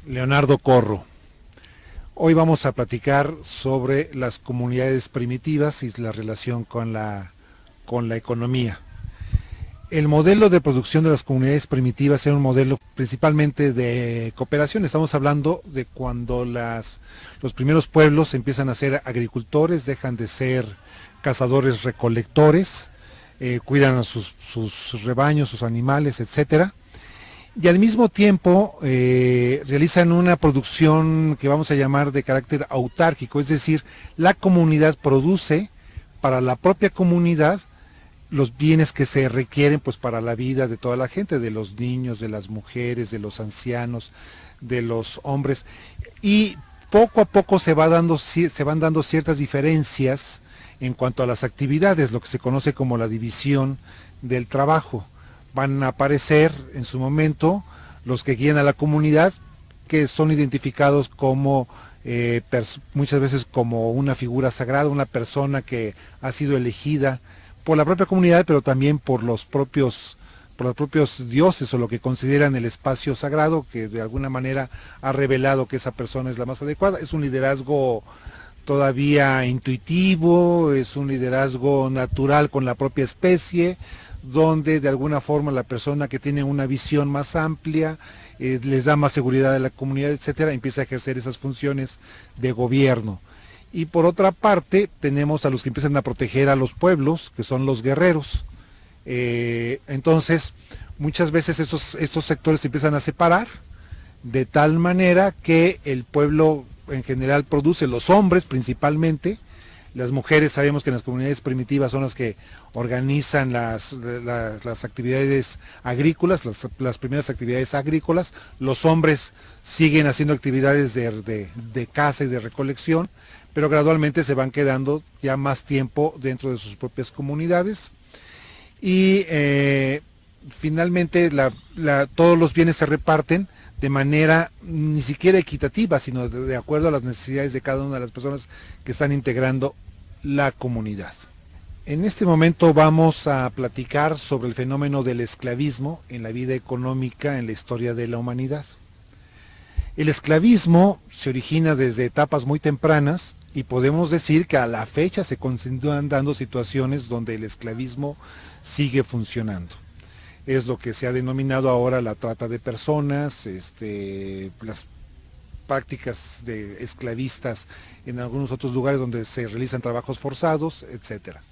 Leonardo Corro. Hoy vamos a platicar sobre las comunidades primitivas y la relación con la economía. El modelo de producción de las comunidades primitivas era un modelo principalmente de cooperación. Estamos hablando de cuando los primeros pueblos empiezan a ser agricultores, dejan de ser cazadores recolectores, cuidan a sus rebaños, sus animales, etcétera. Y al mismo tiempo realizan una producción que vamos a llamar de carácter autárquico, es decir, la comunidad produce para la propia comunidad los bienes que se requieren pues para la vida de toda la gente, de los niños, de las mujeres, de los ancianos, de los hombres, y poco a poco se van dando ciertas diferencias en cuanto a las actividades, lo que se conoce como la división del trabajo. Van a aparecer en su momento los que guían a la comunidad, que son identificados como muchas veces como una figura sagrada, una persona que ha sido elegida por la propia comunidad, pero también por los propios dioses o lo que consideran el espacio sagrado, que de alguna manera ha revelado que esa persona es la más adecuada. Es un liderazgo todavía intuitivo, es un liderazgo natural con la propia especie, donde de alguna forma la persona que tiene una visión más amplia les da más seguridad a la comunidad, etcétera, empieza a ejercer esas funciones de gobierno. Y por otra parte tenemos a los que empiezan a proteger a los pueblos, que son los guerreros. Entonces muchas veces estos sectores se empiezan a separar de tal manera que el pueblo en general produce, los hombres principalmente. Las mujeres sabemos que en las comunidades primitivas son las que organizan las actividades agrícolas, las primeras actividades agrícolas. Los hombres siguen haciendo actividades de caza y de recolección, pero gradualmente se van quedando ya más tiempo dentro de sus propias comunidades. Y finalmente todos los bienes se reparten de manera ni siquiera equitativa, sino de acuerdo a las necesidades de cada una de las personas que están integrando la comunidad. En este momento vamos a platicar sobre el fenómeno del esclavismo en la vida económica en la historia de la humanidad. El esclavismo se origina desde etapas muy tempranas y podemos decir que a la fecha se continúan dando situaciones donde el esclavismo sigue funcionando. Es lo que se ha denominado ahora la trata de personas, las prácticas de esclavistas en algunos otros lugares donde se realizan trabajos forzados, etcétera.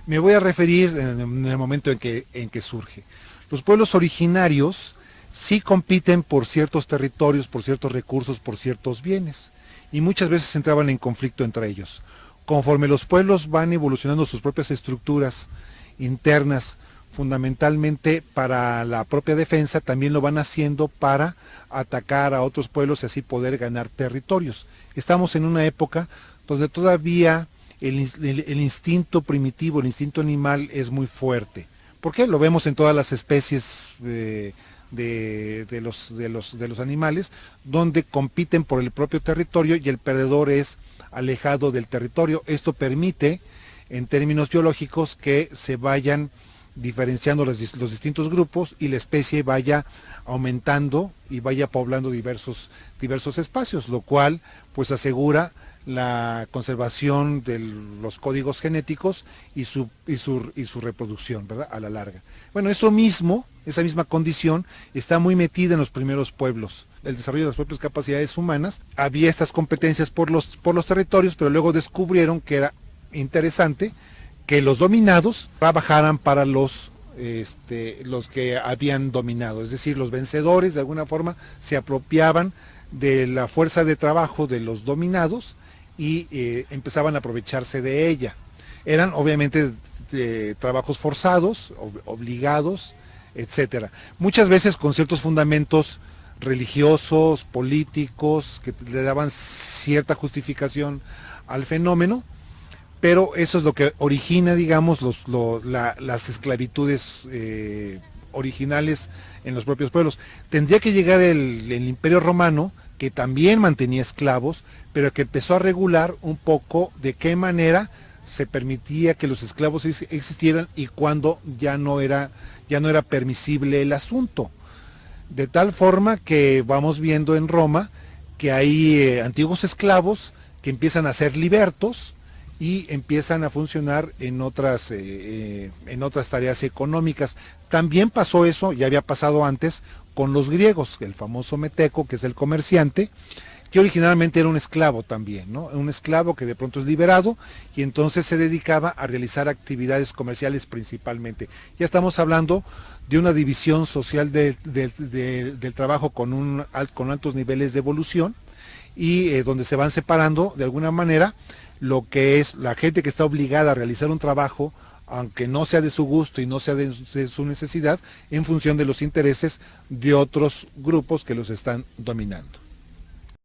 Me voy a referir en el momento en que surge. Los pueblos originarios sí compiten por ciertos territorios, por ciertos recursos, por ciertos bienes, y muchas veces entraban en conflicto entre ellos. Conforme los pueblos van evolucionando sus propias estructuras internas, fundamentalmente para la propia defensa, también lo van haciendo para atacar a otros pueblos y así poder ganar territorios. Estamos en una época donde todavía el instinto primitivo, el instinto animal es muy fuerte. ¿Por qué? Lo vemos en todas las especies de los animales, donde compiten por el propio territorio y el perdedor es alejado del territorio. Esto permite, en términos biológicos, que se vayan diferenciando los distintos grupos y la especie vaya aumentando y vaya poblando diversos espacios, lo cual pues asegura la conservación de los códigos genéticos y su reproducción, ¿verdad? A la larga. Bueno, esa misma condición está muy metida en los primeros pueblos. El desarrollo de las propias capacidades humanas, había estas competencias por los territorios, pero luego descubrieron que era interesante que los dominados trabajaran para los que habían dominado, es decir, los vencedores de alguna forma se apropiaban de la fuerza de trabajo de los dominados y empezaban a aprovecharse de ella. Eran obviamente trabajos forzados, obligados, etcétera. Muchas veces con ciertos fundamentos religiosos, políticos, que le daban cierta justificación al fenómeno, pero eso es lo que origina, digamos, las esclavitudes originales en los propios pueblos. Tendría que llegar el Imperio Romano, que también mantenía esclavos, pero que empezó a regular un poco de qué manera se permitía que los esclavos existieran y cuándo ya no era permisible el asunto. de tal forma que vamos viendo en Roma que hay antiguos esclavos que empiezan a ser libertos y empiezan a funcionar en otras tareas económicas. También pasó eso, ya había pasado antes, con los griegos, el famoso meteco, que es el comerciante, que originalmente era un esclavo también, ¿no? Un esclavo que de pronto es liberado y entonces se dedicaba a realizar actividades comerciales principalmente. Ya estamos hablando de una división social del trabajo con altos niveles de evolución y donde se van separando de alguna manera lo que es la gente que está obligada a realizar un trabajo, aunque no sea de su gusto y no sea de su necesidad, en función de los intereses de otros grupos que los están dominando.